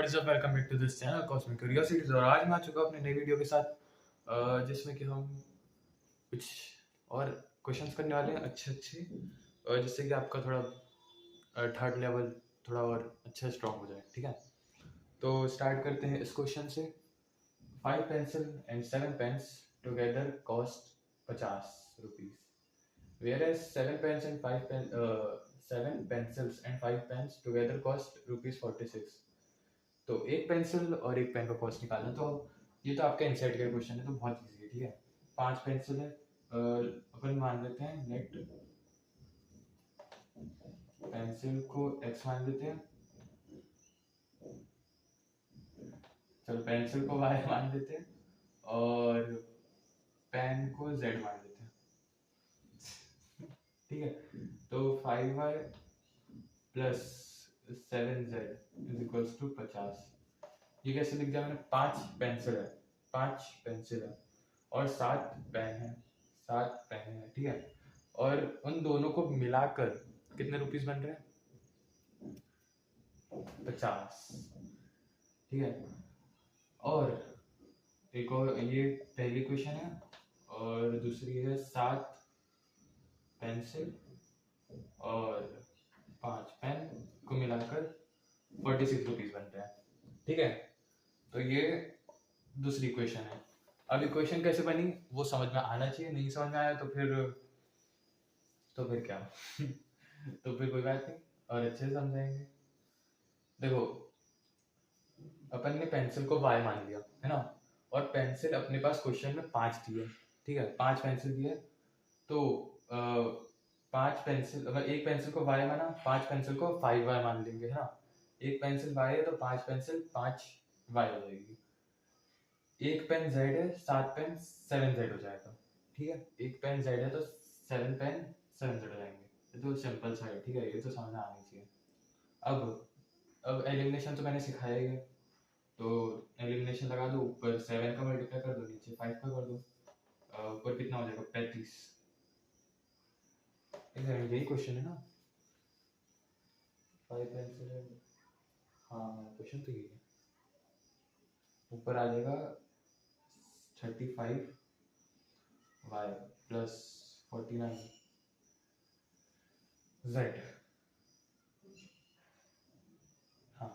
What is up, welcome back to this channel Cosmic Curiosities. और आज मैं आ चुका हूं अपने नई वीडियो के साथ, जिसमें कि हम कुछ और क्वेश्चंस करने वाले हैं अच्छे जिससे कि आपका थोड़ा थर्ड लेवल थोड़ा और अच्छा स्ट्रॉन्ग हो जाए। ठीक है, तो स्टार्ट करते हैं इस क्वेश्चन से। 5 pencil and 7 pens together cost 50 rupees, whereas 7 pencils and 5 pens together cost rupees 46। तो एक पेंसिल और एक पेन का कॉस्ट निकालना। तो ये तो आपका इनसाइड का क्वेश्चन है, तो बहुत इजी है। ठीक है, 5 पेंसिल है, अपन मान लेते हैं लेट पेंसिल को x मान लेते हैं, चलो पेंसिल को y मान लेते हैं और पेन को z मान लेते हैं। ठीक है, तो 5y plus 7z is equals to 50। ये कैसे लिख दिया मैंने? 5 पेंसिल है और 7 पेन है, 7 पेन है। ठीक है, और उन दोनों को मिलाकर कितने रुपीस बन रहे हैं? 50। ठीक है, और एक और, ये पहली क्वेश्चन है और दूसरी है 7 पेंसिल और 5 पेन को मिलाकर 46 रुपीस बन रहे हैं। ठीक है, तो ये दूसरी क्वेश्चन है। अब इक्वेशन कैसे बनी वो समझ में आना चाहिए, नहीं समझ में आया तो फिर क्या तो फिर कोई बात नहीं, और अच्छे से समझाएंगे। देखो, अपन ने पेंसिल को y मान लिया है ना, और पेंसिल अपने पास क्वेश्चन में 5 दी है। ठीक है, 5 पेंसिल दी है, तो 5 पेंसिल, अगर एक पेंसिल को y माना, 5 पेंसिल को 5y मान लेंगे है ना। एक पेंसिल y है तो 5 पेंसिल 5y हो जाएगी। एक पेन z है, 7 पेन 7z हो जाएगा। ठीक है, एक पेन z है तो 7 पेन 7z हो जाएंगे। ये तो सिंपल सा है। ठीक है, ये तो समझ में आनी चाहिए। अब एलिमिनेशन तो मैंने सिखाया ही है, तो एलिमिनेशन लगा दो, ऊपर 7 का मल्टीप्लाई कर दो, नीचे 5 का कर दो। ऊपर कितना हो जाएगा? 35। यही क्वेश्चन है ना, 5 पेंसिल है। हाँ, क्वेश्चन तो यही है। ऊपर आ जाएगा 35y प्लस 49z, हाँ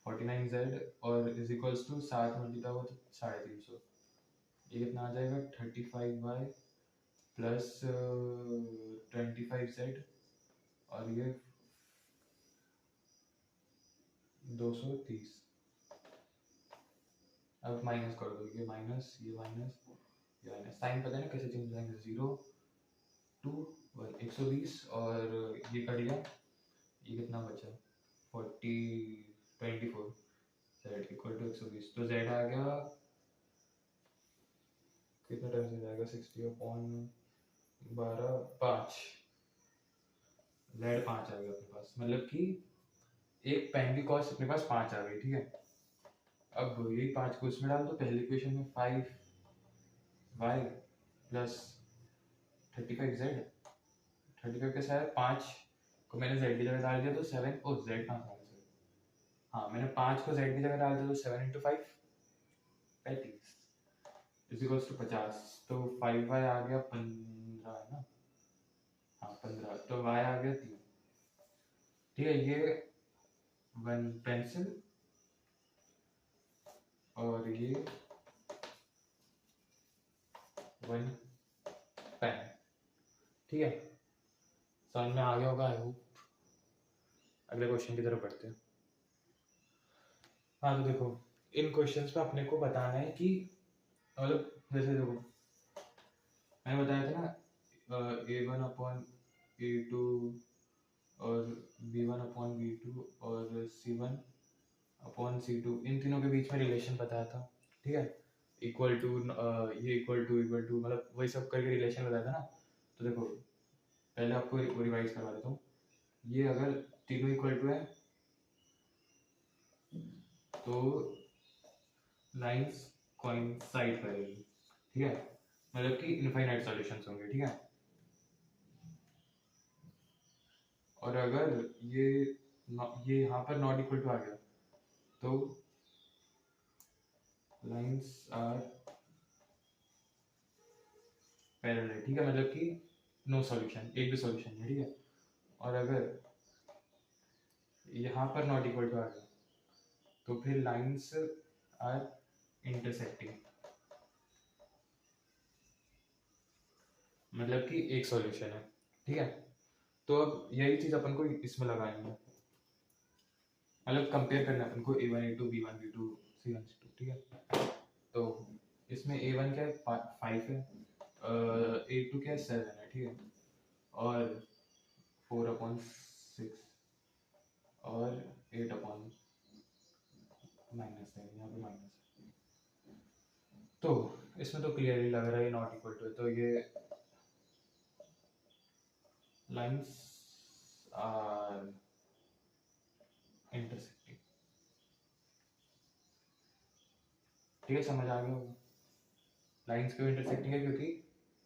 49z, और इज इक्वल्स टू 7 मल्टीप्लाई हो तो 350। ये कितना आ जाएगा? 35y प्लस 25z, और ये 230। अब माइनस कर दो, ये माइनस, ये माइनस, ये माइनस। साइन पता है ना कैसे चेंज हो जाएंगे? 0 2 1 120, और ये कट गया, ये कितना बचा? 24 z इक्वल टू 120। तो z आ गया कितना टाइम से जाएगा? 60 अपॉन 12 5, z 5 आ गया अपने पास। मतलब कि एक पेन की कॉस्ट अपने पास 5 आ गई। ठीक है, अब यही 5 को इसमें डाल दो। पहली इक्वेशन में 5y प्लस 35z, 35 कैसे आया? 5 को मैंने z की जगह डाल दिया तो 7, ओ z कहाँ था? हाँ, मैंने 5 को z की जगह डाल दिया तो 7 इंटू 5 35 इज इक्वल्स टू 50। तो 5y आ गया 15 है ना, हाँ 15, तो y आ गया 3। ठीक है, ये 1 पेंसिल और ये 1 पेन। ठीक है, समझ में आ गया होगा आई होप। अगले क्वेश्चन की तरफ बढ़ते हैं। हाँ, तो देखो, इन क्वेश्चंस में अपने को बताना है कि मतलब जैसे देखो, मैंने बताया था ना a1 अपॉन a2 और b1 अपॉन b2 और c1 अपॉन c2, इन तीनों के बीच में रिलेशन बताया था। ठीक है, इक्वल टू, ये इक्वल टू मतलब वही सब करके रिलेशन बताया था ना। तो देखो, पहले आपको रिवाइज करवा देता हूँ। ये अगर तीनों इक्वल टू है तो लाइंस कोइंसाइड करेगी। ठीक है, मतलब कि इनफाइनाइट सॉल्यूशंस होंगे। ठीक है, और अगर ये यहाँ पर नॉट इक्वल टू आ गया तो लाइंस आर पैरेलल, ठीक है, मतलब कि नो सॉल्यूशन, एक भी सॉल्यूशन नहीं, ठीक है। और अगर यहाँ पर नॉट इक्वल टू आ गया तो फिर लाइंस आर इंटरसेक्टिंग, मतलब कि एक सॉल्यूशन है, ठीक है। तो अब यही चीज अपन को इसमें लगानी है, मतलब कंपेयर करना है अपन को A1 A2 B1 B2 C1 C2, ठीक है। तो इसमें A1 क्या है 5 है, A2 क्या है 7 है, ठीक है, और 4/6 और 8/- है, यहाँ पे माइनस है। तो इसमें तो क्लियरली लग रहा है नॉट इक्वल टू है, तो ये लाइंस आर इंटरसेक्टिंग, ठीक है, समझ आ गया होगा। लाइंस क्यों इंटरसेक्टिंग है, क्योंकि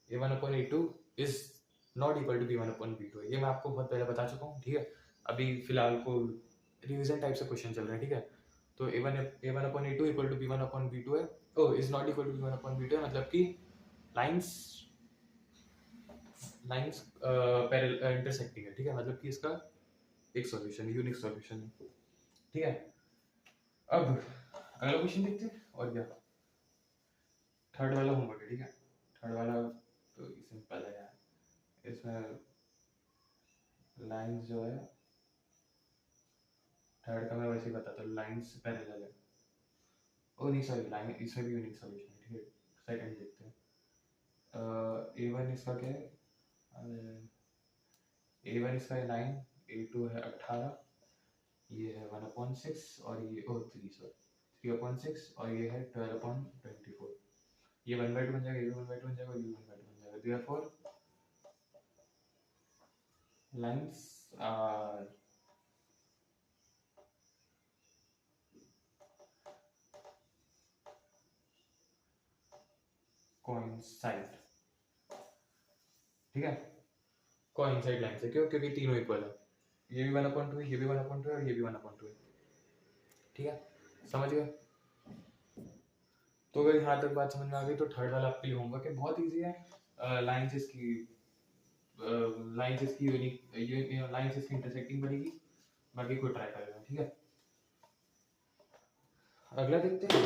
A1/A2 is not equal to B1/B2 है, ये मैं आपको बहुत पहले बता चुका हूँ, ठीक है। अभी फिलहाल को रिवीजन टाइप से क्वेश्चन चल रहे हैं, ठीक है। तो A1/A2 इक्वल टू B1/B2 है, O is not equal to B1/B2 है, मतलब कि लाइंस इंटरसेक्टिंग है, ठीक है, मतलब कि इसका एक सॉल्यूशन, यूनिक सॉल्यूशन है, ठीक है। अब अगला क्वेश्चन देखते हैं, और क्या थर्ड वाला होमवर्क है, ठीक है। थर्ड वाला तो सिंपल है यार, इसमें लाइंस जो है, थर्ड का मैं वैसे ही बताता हूँ, लाइंस पैरेलल है, ओ नहीं सॉरी, लाइन इसमें भी यूनिक सॉल्यूशन है, ठीक है। सेकंड देखते हैं, A1 इसका क्या है, A1 इसका है 9, A2 है 18, ये है 1/6 और ये 3 सॉरी 3/6 और ये है 12/24, ये 1/2 बन जाएगा, ये 1/2 बन जाएगा, ये 1/2 बन जाएगा, therefore lines are coincide, ठीक है। coincide lines है, क्यों, क्योंकि तीनों इक्वल है, ये भी 1/2 है, ये भी 1/2 है और ये भी 1/2 है, ठीक है, समझ गए। तो अगर यहाँ तक बात समझ में आ गई तो थर्ड वाला आपके लिए होमवर्क है, बहुत इजी है। लाइंस इसकी यूनिक, लाइंस इसकी इंटरसेक्टिंग बनेगी, बाकी को ट्राई करेगा, ठीक है। अगला देखते हैं,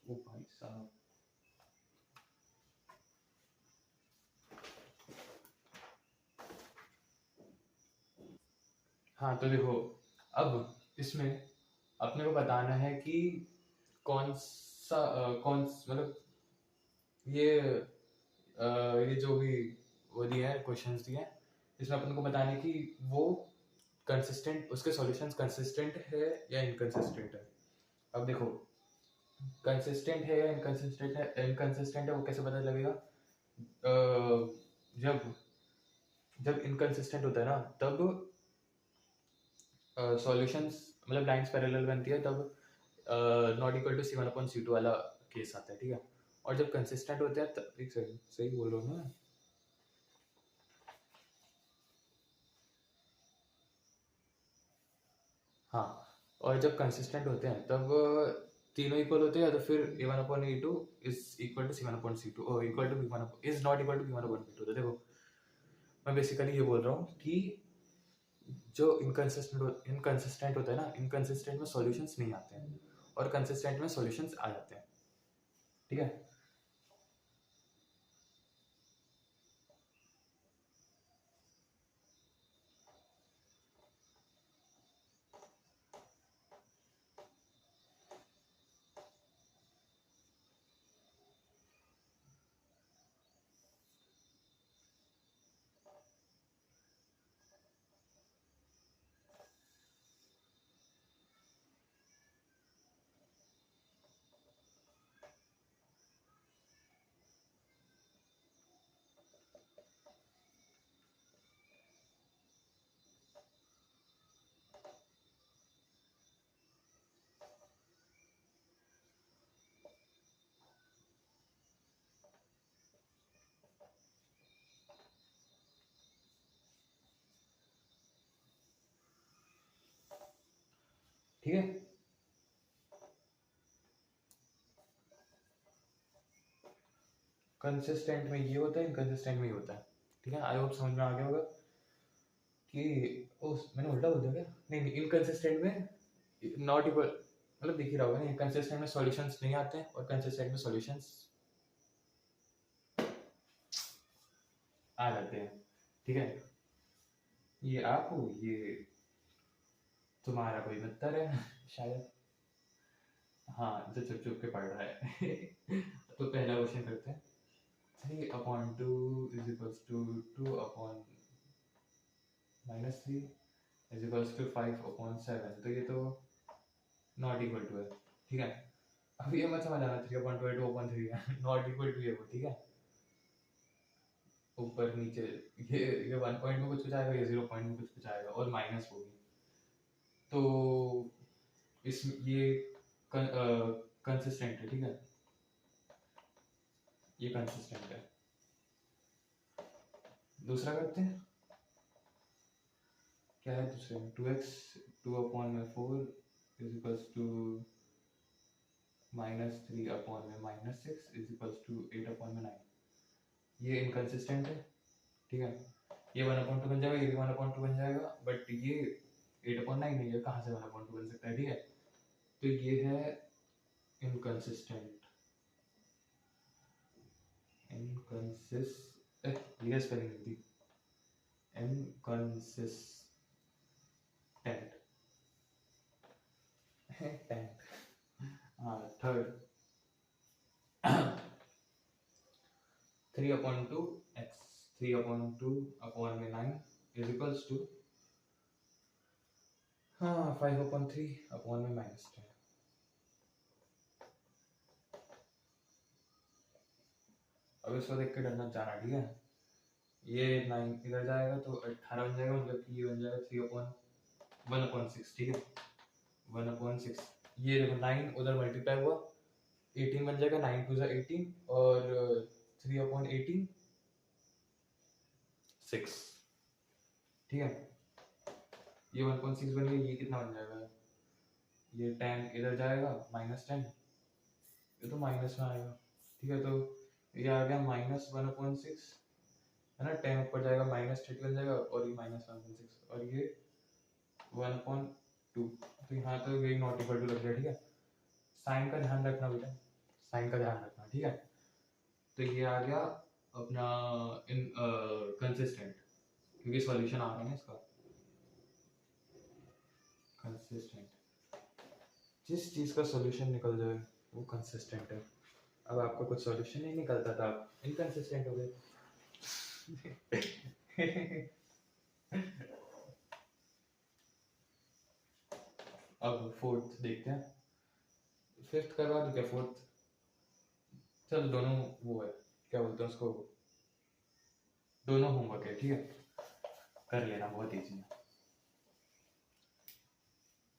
ओ भाई साहब, हाँ तो देखो, अब इसमें अपने को बताना है कि कौन सा मतलब ये जो भी वो दिया है, क्वेश्चंस दिए हैं, इसमें अपन को बताना है कि वो कंसिस्टेंट, उसके सॉल्यूशंस कंसिस्टेंट है या इनकंसिस्टेंट है। अब देखो, कंसिस्टेंट है या इनकंसिस्टेंट है वो कैसे पता लगेगा, जब जब इनकंसिस्टेंट होता है ना, तब सॉल्यूशंस मतलब लाइंस पैरेलल बनती है, तब नॉट इक्वल टू C1/C2 वाला केस आता है, ठीक है। और जब कंसिस्टेंट होते हैं तब, एक सेकंड, सही बोल रहा हूँ ना, हाँ, और जब कंसिस्टेंट होते हैं तब तीनों इक्वल होते हैं, तो फिर A1/A2 is equal to C1/C2 और equal to B1 is not equal to B1/B2। तो देखो, मैं बेसिकली ये बोल रहा हूँ कि जो इनकंसिस्टेंट होता है ना, इनकंसिस्टेंट में सॉल्यूशंस नहीं आते हैं और कंसिस्टेंट में सॉल्यूशंस आ जाते हैं, ठीक है। ठीक है, कंसिस्टेंट में ये होता है, इनकंसिस्टेंट में ये होता है, ठीक है। आई होप समझ में आ गया होगा कि मैंने उल्टा बोल दिया क्या? नहीं, इनकंसिस्टेंट में नॉट इक्वल, मतलब दिख ही रहा होगा ना, इनकंसिस्टेंट में सॉल्यूशंस नहीं आते हैं और कंसिस्टेंट में सॉल्यूशंस आ जाते हैं, ठीक है। ये आप हो, ये तुम्हारा कोई मित्र है शायद, हाँ, जो चुप चुप के पढ़ रहा है तो पहला क्वेश्चन करते हैं। 3/2 is equals to 2/-3 is equals to 5/7, तो ये तो नॉट इक्वल टू है, ठीक है। अब ये मत समझ आना 3/2 है 2/3 है नॉट इक्वल टू है वो, ठीक है। ऊपर नीचे ये 1 पॉइंट में कुछ आएगा, ये 0 पॉइंट में कुछ आएगा और माइनस होगी, तो इस ये कंसिस्टेंट है, ठीक है, ये कंसिस्टेंट है। दूसरा करते हैं, क्या है दूसरे में? 2x 2/4 is equals to -3/6 is equals to 8/9, ये इनकंसिस्टेंट है, ठीक है। ये 1/2 बन जाएगा, ये भी 1/2 बन जाएगा, बट ये 8/9 नहीं है, कहाँ से 1/2 बन सकता है, ठीक है। तो ये है इनकंसिस्टेंट, ये स्पेलिंग लिख दी, इनकंसिस्टेंट हाँ। Third 3/2x 3/2/9 is equals to 5/3/10। अब इसको देख के डरना जाना, ठीक है। ये 9 इधर जाएगा तो 18 बन जाएगा, मतलब कि ये बन जाएगा 3/1/6, ठीक है, 1/6। ये देखो 9 उधर मल्टीप्लाई हुआ, 18 बन जाएगा, 9 2 18 और 3/18 6, ठीक है। ये 1/6 बन गया, ये कितना बन जाएगा? ये 10 इधर जाएगा, -10, ये तो माइनस में आएगा, ठीक है। तो ये आ गया -1/6 है ना, 10 ऊपर जाएगा -30 बन जाएगा और ये -1/6 और ये 1/2, तो यहाँ तो यही नॉट इक्वल टू लग गया, ठीक है। साइन का ध्यान रखना बेटा, साइन का ध्यान रखना, ठीक है। तो ये आ गया अपना कंसिस्टेंट, क्योंकि सॉल्यूशन आ रहा है ना इसका, कंसिस्टेंट। जिस चीज़ का सॉल्यूशन निकल जाए वो कंसिस्टेंट है। अब आपका कुछ सॉल्यूशन नहीं निकलता था, आप इनकंसिस्टेंट हो गए अब फोर्थ देखते हैं, फिफ्थ करवा दूं क्या? फोर्थ चल, दोनों वो है, क्या बोलते हैं उसको, दोनों होमवर्क है, ठीक है, कर लेना बहुत ईजी है।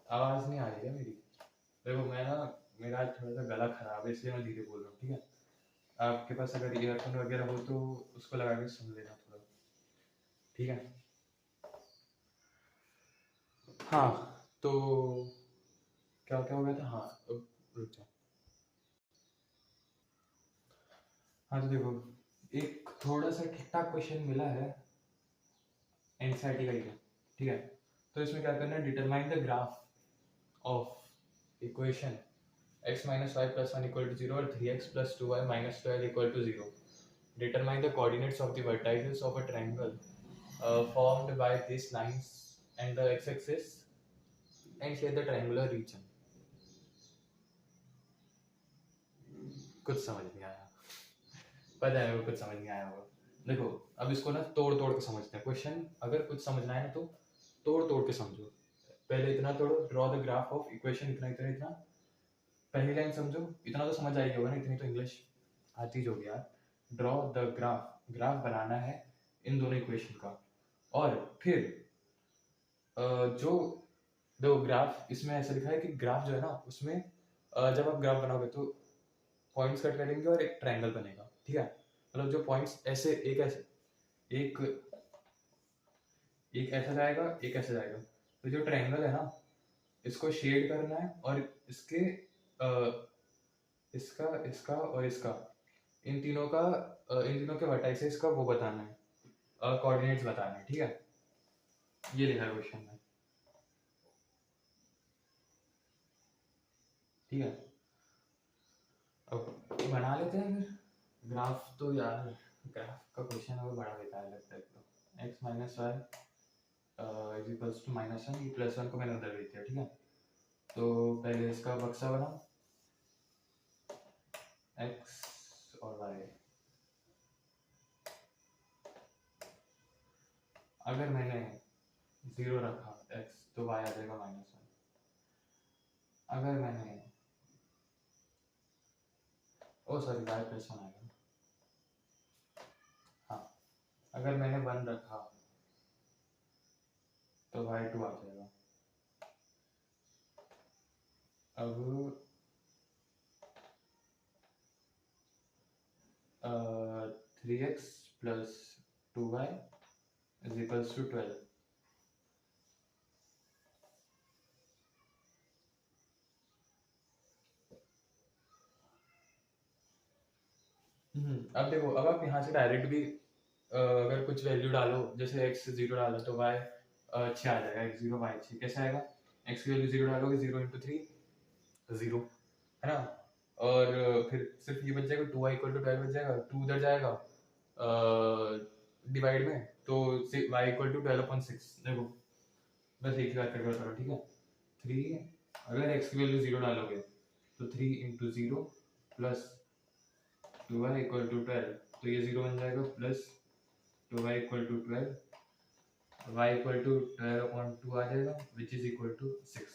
आवाज़ नहीं आ रही है मेरी? देखो मैं ना, मेरा आज थोड़ा सा गला खराब है इसलिए मैं धीरे बोल रहा हूँ, ठीक है। आपके पास अगर ईयरफोन वगैरह हो तो उसको लगा के सुन लेना थोड़ा, ठीक है। हाँ, तो क्या क्या हो गया था? हाँ, रुक जाओ। हाँ तो देखो, एक थोड़ा सा ठीक ठाक क्वेश्चन मिला है एनसीईआरटी का ही है, ठीक है। तो इसमें क्या करना है, determine the graph of equation x - y + 1 = 0 और 3x + 2y - 12 = 0. Determine the coordinates of the vertices of a triangle formed by these lines and the x-axis and share the triangular region. कुछ समझ नहीं आया, पता है मेरे को कुछ समझ नहीं आया होगा। देखो अब इसको ना तोड़ तोड़ के समझते हैं क्वेश्चन, अगर कुछ समझना है ना तो तोड़ तोड़ के समझो। पहले इतना तोड़ो, draw the graph of equation, इतना इतना इतना, पहली लाइन समझो, इतना तो समझ आई होगा ना, इतनी तो इंग्लिश आती ही होगी यार। ड्रॉ द ग्राफ, ग्राफ बनाना है इन दोनों इक्वेशन का, और फिर जो दो ग्राफ, इसमें ऐसा लिखा है कि ग्राफ जो है ना उसमें जब आप ग्राफ बनाओगे तो पॉइंट्स कट करेंगे और एक ट्रायंगल बनेगा, ठीक है। मतलब जो पॉइंट्स ऐसे एक ऐसा जाएगा, एक ऐसा जाएगा, तो जो ट्रायंगल है ना इसको शेड करना है, और इसके इसका इसका और इसका इन तीनों के वर्टाइसेस का वो बताना है, कोऑर्डिनेट्स बताने हैं, ठीक है। ये लिखा है क्वेश्चन में, ठीक है। अब बना लेते हैं फिर ग्राफ। तो यार ग्राफ का क्वेश्चन है वो बड़ा बेकार लगता है। तो x minus y is equals to minus one, ये प्लस वन को मैंने उधर भेज दिया, ठीक है। तो पहले इसका बक्सा बनाओ, x और y। अगर मैंने 0 रखा x तो y आ जाएगा माइनस वन। अगर मैंने सॉरी y प्लस वन आएगा। हाँ, अगर मैंने 1 रखा तो y 2 आ जाएगा। अब 3x plus 2y is equals to 12। अब देखो, अब आप यहाँ से डायरेक्ट भी अगर कुछ वैल्यू डालो, जैसे x 0 डालो तो y 6 आ जाएगा। x 0 y 6 कैसे आएगा? x की वैल्यू 0 डालोगे, 0 इंटू 3 0, है ना। और फिर सिर्फ ये बच जाएगा 2y इक्वल टू 12 बच जाएगा। 2 उधर जाएगा डिवाइड में, तो y इक्वल टू 12/6। देखो बस एक ही बात करके बता रहा हूँ, ठीक है। 3, अगर x की वैल्यू 0 डालोगे तो 3 into 0 plus 2y equal to 12, तो ये 0 बन जाएगा, plus 2y equal to 12, y equal to 12/2 आ जाएगा, विच इज इक्वल टू 6।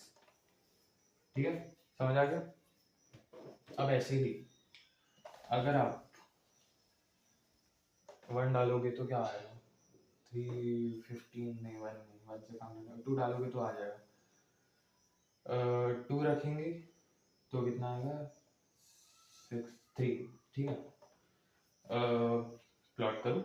ठीक है, समझ आ गया। अब ऐसे ही अगर आप 1 डालोगे तो क्या आएगा? 3 15 नहीं, 1 नहीं, 1 से काम नहीं, 2 डालोगे तो आ जाएगा। 2 रखेंगे तो कितना आएगा? 6 3, ठीक है। प्लॉट करो।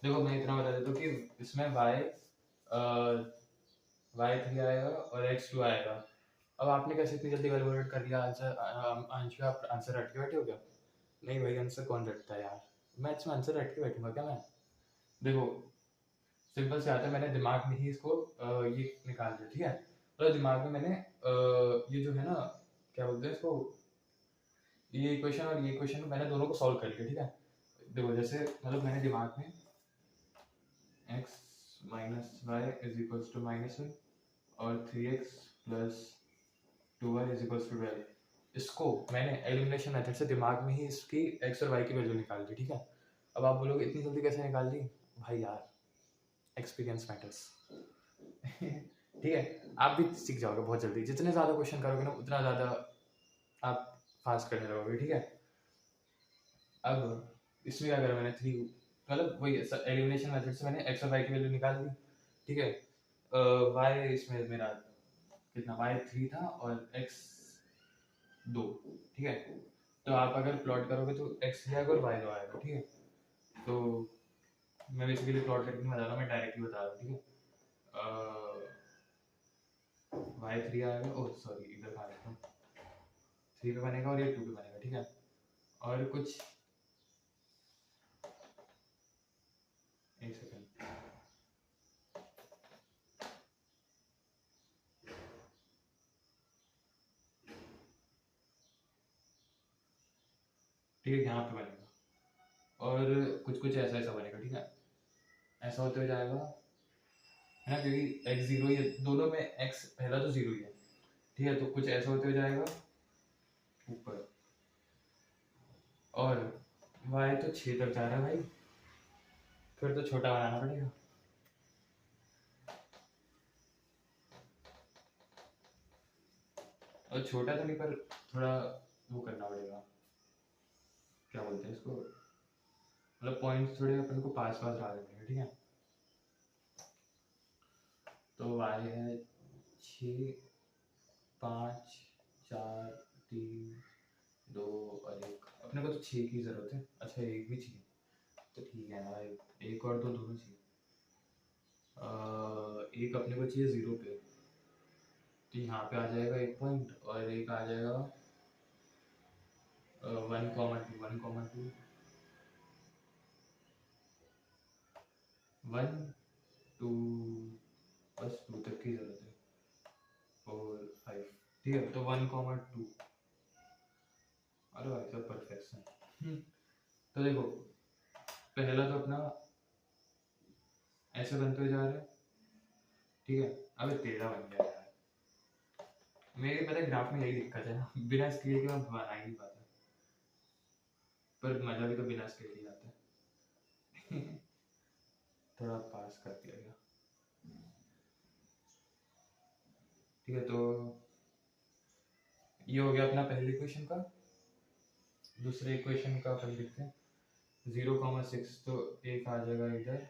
देखो मैं इतना बता देता हूँ कि इसमें y3 आएगा और x2 आएगा। अब आपने कैसे इतनी जल्दी कैलकुलेट कर लिया आंसर? अंश पे आप आंसर रट के बैठे हो क्या? नहीं भाई, आंसर कौन रटता है यार? मैथ्स में आंसर रट के बैठूंगा क्या मैं? देखो सिंपल से आता है, मैंने दिमाग में ही इसको ये निकाल दिया, ठीक है। मतलब दिमाग में मैंने ये जो है ना, क्या बोलते हैं इसको, ये इक्वेशन और ये इक्वेशन मैंने दोनों को सॉल्व कर लिया, ठीक है। देखो जैसे मतलब मैंने दिमाग में x minus y is equals to minus one और 3x plus 2y is equals to 12, इसको मैंने एलिमिनेशन मेथड से दिमाग में ही इसकी x और y की वैल्यू निकाल दी, ठीक है। अब आप बोलोगे इतनी जल्दी कैसे निकाल दी? भाई यार, एक्सपीरियंस मैटर्स। ठीक है, आप भी सीख जाओगे बहुत जल्दी। जितने ज़्यादा क्वेश्चन करोगे ना, उतना ज़्यादा आप फास्ट करने लगोगे, ठीक है। अब इसमें क्या करा मैंने? 3, मतलब वही एलिमिनेशन मेथड से मैंने x और y की वैल्यू निकाल दी, ठीक है। y इसमें मेरा कितना, y 3 था और x 2, ठीक है। तो आप अगर प्लॉट करोगे तो x आएगा और y 2 आएगा, ठीक है। तो मैं बेसिकली प्लॉट करके बता रहा हूँ, मैं डायरेक्टली बता रहा हूँ, ठीक है। y3 आएगा, ओह सॉरी इधर खा लेता हूँ, 3 पे बनेगा और ये 2 पे बनेगा, ठीक है। और कुछ एक सेकंड, ठीक है, यहाँ पे बनेगा और कुछ कुछ ऐसा ऐसा बनेगा, ठीक है। ऐसा होते हुए जाएगा, है ना, क्योंकि x 0 ही है दोनों में, x पहला तो 0 ही है, ठीक है। तो कुछ ऐसा होते हुए जाएगा ऊपर, और y तो 6 तक जा रहा है भाई, फिर तो छोटा बनाना पड़ेगा। और छोटा तो नहीं, पर थोड़ा वो करना पड़ेगा, क्या बोलते हैं इसको, मतलब पॉइंट्स थोड़े अपन को पास पास ला देंगे, ठीक है। तो y है 6 5 4 3 2 और 1, अपने को तो 6 की ज़रूरत है। अच्छा, एक भी चाहिए तो ठीक है ना, एक और दो दोनों चाहिए। एक अपने को चाहिए 0 पे, तो यहाँ पे आ जाएगा 1 पॉइंट और एक आ जाएगा 1,2 1,2 1 2 बस 2 तक की जरूरत है 4 5 ठीक है तो 1,2 अरे भाई सब परफेक्शन। तो देखो पहला तो अपना ऐसे बनते जा रहा है ठीक है। अबे तेरा बन गया यार मेरे पता है ग्राफ में यही दिक्कत है ना बिना स्केल के मैं बना ही नहीं पाता पर मजा भी तो बिना स्केल के आता है। थोड़ा पास कर दिया गया ठीक है। तो ये हो गया अपना पहले इक्वेशन का। दूसरे इक्वेशन का अपन लिखते हैं 0,6 तो एक आ जाएगा इधर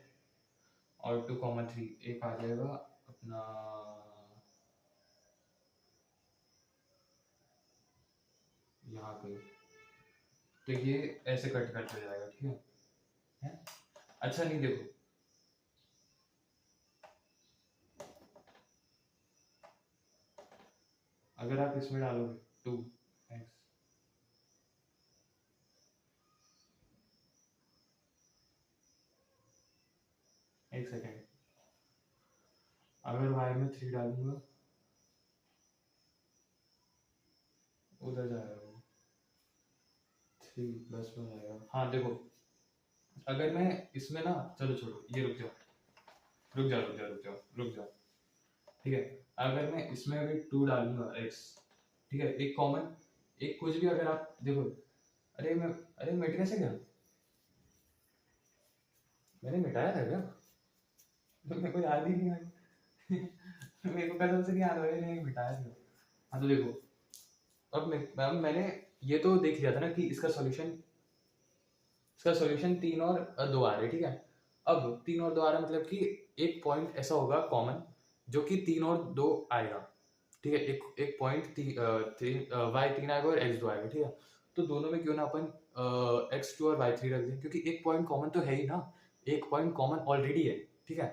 और 2,3 एक आ जाएगा अपना यहाँ पे। तो ये ऐसे कट करते जाएगा ठीक है। अच्छा नहीं देखो अगर आप इसमें डालोगे 2x एक सेकेंड अगर y में 3 डालूंगा उधर जाएगा वो 3 प्लस में जाएगा। हाँ देखो अगर मैं इसमें ना चलो छोड़ो ये रुक जाओ रुक जाओ रुक जाओ रुक जाओ रुक जाओ ठीक है। अगर मैं इसमें अभी 2 डालूंगा x ठीक है एक कॉमन एक कुछ भी अगर आप देखो अरे मिट कैसे गया मैंने मिटाया था क्या मेरे को याद ही नहीं है। मेरे को कसम से नहीं याद आ रहा है मिटाया था। हाँ तो देखो अब मैंने ये तो देख लिया था ना कि इसका सॉल्यूशन 3 और 2 आ रहे ठीक है। अब 3 और 2 आ रहा है मतलब कि एक पॉइंट ऐसा होगा कॉमन जो कि 3 और 2 आएगा ठीक है। एक पॉइंट y 3 आएगा और x 2 आएगा ठीक है। तो दोनों में क्यों ना अपन x 2 और y 3 रख दें क्योंकि एक पॉइंट कॉमन तो है ही ना एक पॉइंट कॉमन ऑलरेडी है ठीक है।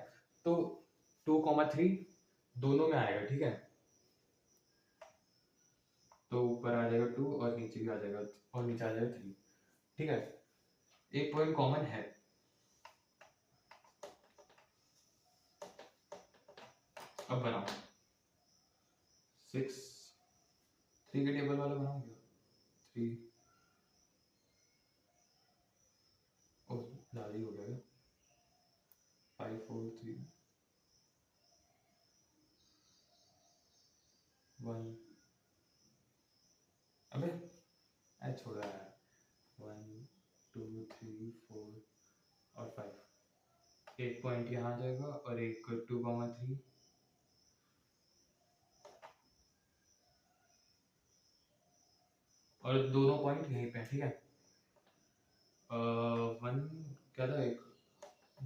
तो 2,3 दोनों में आएगा ठीक है। तो ऊपर आ जाएगा 2 और नीचे भी आ जाएगा और नीचे आ जाएगा 3 ठीक है। एक पॉइंट कॉमन है अब बनाओ 6 3 के टेबल वाला बनाऊंगा 3 ओ ज़्यादा ही हो गया 5 4 3 1 अबे ऐ छोड़ा यार 1 2 3 4 और 5 एक पॉइंट यहाँ जाएगा और एक 2,3 और दोनों पॉइंट यहीं पे ठीक है। 1 क्या था एक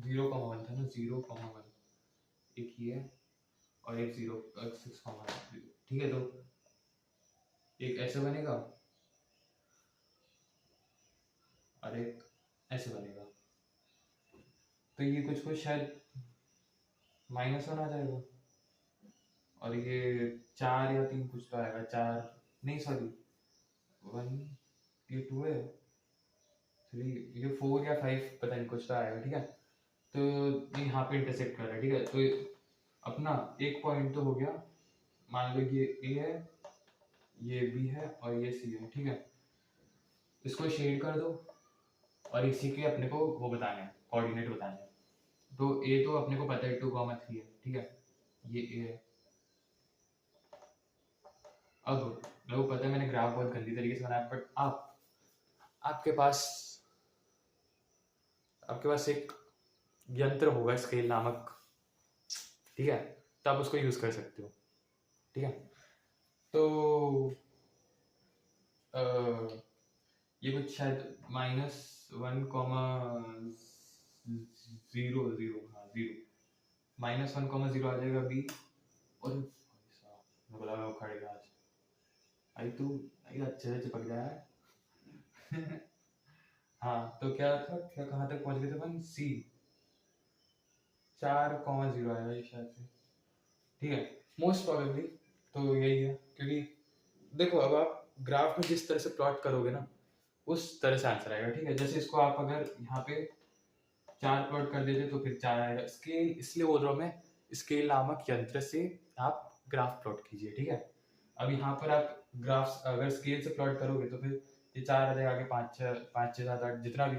0,1 था ना 0,1 एक ही है और एक 6,0 ठीक है। तो एक ऐसे बनेगा और एक ऐसे बनेगा तो ये कुछ शायद -1 आ जाएगा और ये 4 या 3 कुछ तो आएगा 4 नहीं सॉरी 1 ये 2 है 3 ये 4 या 5 पता नहीं कुछ तो आएगा ठीक है। तो ये यहाँ पे इंटरसेक्ट कर रहा है ठीक है। तो अपना एक पॉइंट तो हो गया मान लो ये A है ये B है और ये C है ठीक है। इसको शेड कर दो और इसी के अपने को वो बताने हैं कोऑर्डिनेट बताने हैं। तो A तो अपने को पता है 2,3 है ठीक है ये A है। अब मेरे को पता है मैंने ग्राफ बहुत गंदी तरीके से बनाया बट आपके पास एक यंत्र होगा स्केल नामक ठीक है। तो आप उसको यूज कर सकते हो ठीक है। तो ये कुछ शायद -1, 0 0 हाँ 0 -1, 0 आ जाएगा B और मेरे को लगा वो खड़ेगा आज भाई तू भाई अच्छे से चिपक जाए। हाँ तो क्या था क्या कहाँ तक पहुँच गए थे अपन C 4,0 आएगा ये शायद से ठीक है मोस्ट प्रोबेबली। तो यही है, क्योंकि देखो अब आप ग्राफ में जिस तरह से प्लॉट करोगे ना उस तरह से आंसर आएगा, ठीक है। जैसे इसको आप अगर यहाँ पे 4 प्लॉट कर देते तो फिर 4 आएगा। स्केल इसलिए बोल रहा हूँ मैं, स्केल नामक यंत्र से आप ग्राफ प्लॉट कीजिए, ठीक है। अब यहाँ पर आप ग्राफ अगर स्केल से प्लॉट करोगे तो फिर ये 4 आ जाएगा, आगे 5 6 7 8 जितना भी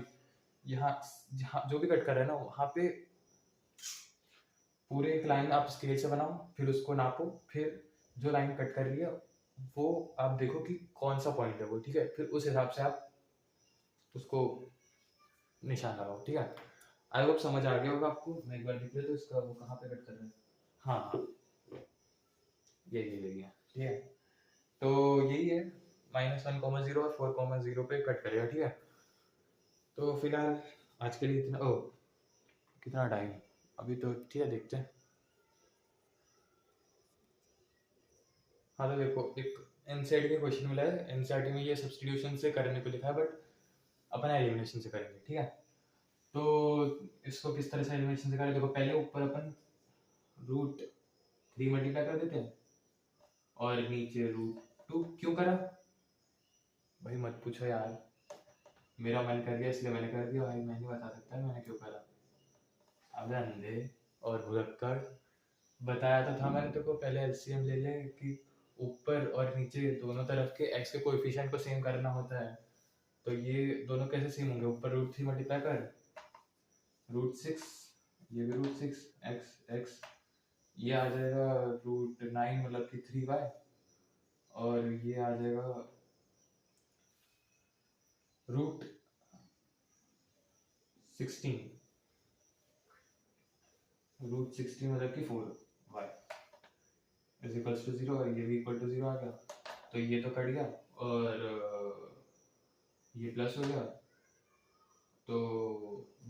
यहाँ जहाँ जो भी कट कर रहा है ना वहाँ पे पूरे एक लाइन आप स्केल से बनाओ, फिर उसको नापो, फिर जो लाइन कट कर रही है वो आप देखो कि कौन सा पॉइंट है वो, ठीक है। फिर उस हिसाब से आप उसको निशान लगाओ, ठीक है। आई होप समझ आ गया होगा आपको। मैं एक बार लिख लेता हूँ इसका, वो कहाँ पे कट कर रहा है। हाँ हाँ यही है, ठीक है। तो यही है, -1,0 और 4,0 पे कट करेगा, ठीक है। तो फिलहाल आज के लिए इतना। ओ कितना टाइम अभी, तो ठीक है देखते हैं। हाँ तो देखो, एक एनसीईआरटी का क्वेश्चन मिला है। एनसीईआरटी में ये सब्स्टिट्यूशन से करने को लिखा है, बट अपन एलिमिनेशन से करेंगे, ठीक है। तो इसको किस तरह से एलिमिनेशन से करें, देखो पहले ऊपर अपन √3 मल्टीप्लाई कर देते हैं और नीचे √2। क्यों करा भाई मत पूछो यार, मेरा मन कर गया इसलिए मैंने कर दिया भाई, मैं नहीं बता सकता मैंने क्यों करा। अब अंधे और भुलक्कड़, बताया तो था मैंने तेको पहले एलसीएम ले ले कि ऊपर और नीचे दोनों तरफ के एक्स के कोएफिशिएंट को सेम करना होता है। तो ये दोनों कैसे सेम होंगे, ऊपर √3 मल्टीप्लाई कर √6, ये भी √6 x ये आ जाएगा √9 मतलब कि 3y, और ये आ जाएगा √16 मतलब कि 4y इज इक्वल्स टू 0, और ये भी इक्वल टू 0 आ गया। तो ये तो कट गया और ये प्लस हो गया, तो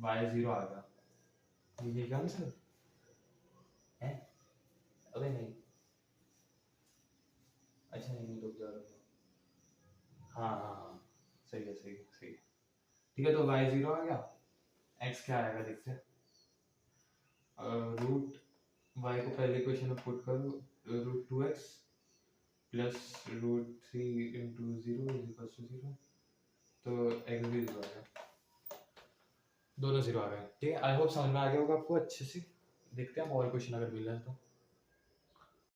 y 0 आ गया। ये क्या आंसर है? अबे नहीं, अच्छा नहीं रुक जा। हाँ हाँ हाँ सही है सही है सही है, ठीक है। तो y 0 आ गया, x क्या आएगा देखते हैं। रूट y को पहले इक्वेशन में पुट करो, √2x plus √3 into 0 is equal to 0, तो x भी 0 आ गया, दोनों 0 आ गए, ठीक है। आई होप समझ में आ गया होगा आपको अच्छे से। देखते हैं और क्वेश्चन अगर मिल रहा है तो।